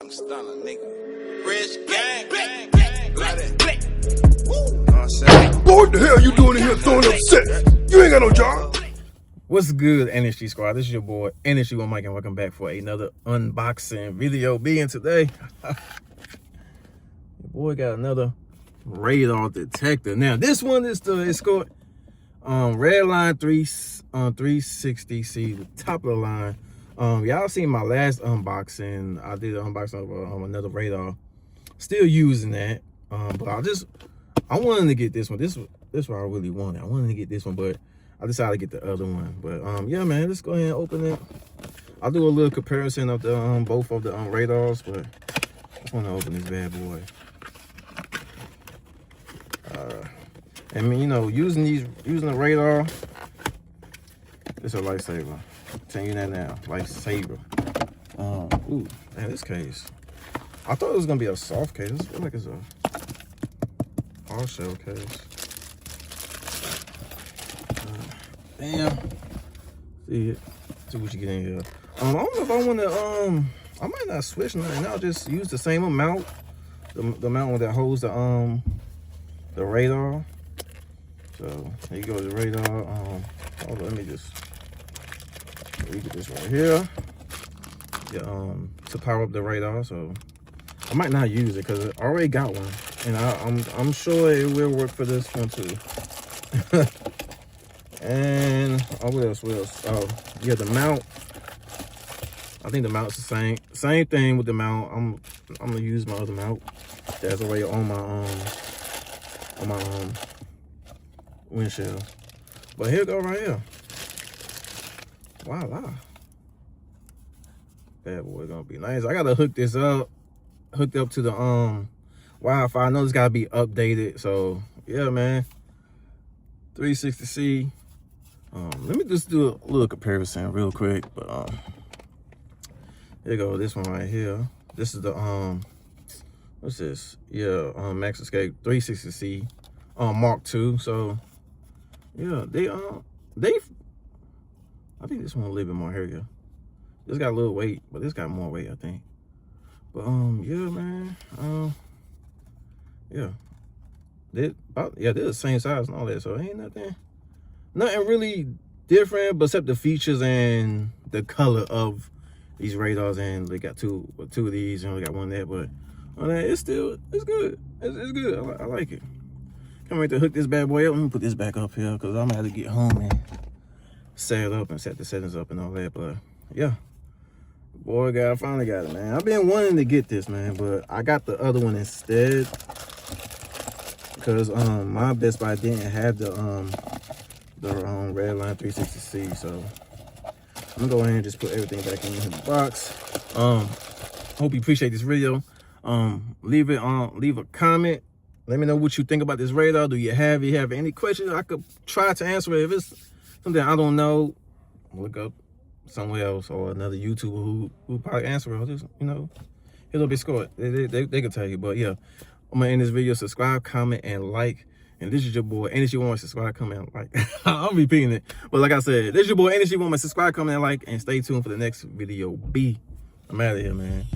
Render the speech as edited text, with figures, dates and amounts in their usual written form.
young stunner, nigga. Rich gang, gang, gang, gang. Woo. Know what I'm saying? Boy, what the hell you doing in here throwing up set? You ain't got no job. What's good, NHG squad? This is your boy NHG OneMic, and welcome back for another unboxing video. Being today, your boy got another radar detector. Now this one is the Escort Redline 360C, the top of the line. Y'all seen my last unboxing. I did an unboxing of another radar. Still using that, but I wanted to get this one. This what I really wanted. I wanted to get this one, but I decided to get the other one. But yeah, man, let's go ahead and open it. I'll do a little comparison of the both of the radars, but I just want to open this bad boy. I mean, you know, using the radar, it's a lifesaver. I'm telling you that now, lifesaver. Ooh, man, this case. I thought it was gonna be a soft case. This feels like it's a hard shell case. Damn. See it. See what you get in here. I don't know if I want to. I might not switch nothing. I'll just use the same amount, the amount that holds the radar. So here you go, the radar. Hold on, let me just get this right here. Yeah, to power up the radar. So I might not use it because I already got one, and I'm sure it will work for this one too. And what else? Oh yeah, the mount. I think the mount's the same thing with the mount. I'm gonna use my other mount that's already on my windshield. But here go right here. Voila. Bad boy gonna be nice. I gotta hook this up. Hooked up to the Wi-Fi. I know it's gotta be updated. So yeah, man. 360C. Let me just do a little comparison real quick. But here you go, this one right here. This is the what's this? Yeah, Max Escape 360C Mark II. So yeah, I think this one a little bit more heavier. This got a little weight, but this got more weight, I think. But yeah, man. Yeah. They're the same size and all that, so ain't nothing really different, but except the features and the color of these radars. And they got two of these, and only got one there, but on that, it's good. It's good. I like it. Can't wait to hook this bad boy up. Let me put this back up here because I'm gonna have to get home and set it up and set the settings up and all that. But yeah, boy, I finally got it, man. I've been wanting to get this, man, but I got the other one instead because my Best Buy didn't have the Redline 360C. So I'm gonna go ahead and just put everything back in the box. Hope you appreciate this video. Leave a comment. Let me know what you think about this radar. Do you have any questions? I could try to answer it. If it's something I don't know, look up somewhere else or another YouTuber who probably answer it. Or just, you know, hit up Escort. They can tell you. But yeah, I'm gonna end this video. Subscribe, comment, and like. And this is your boy NHG OneMic. Subscribe, comment, and like. I'm repeating it, but like I said, this is your boy NHG OneMic. Subscribe, comment, and like, and stay tuned for the next video. I'm out of here, man.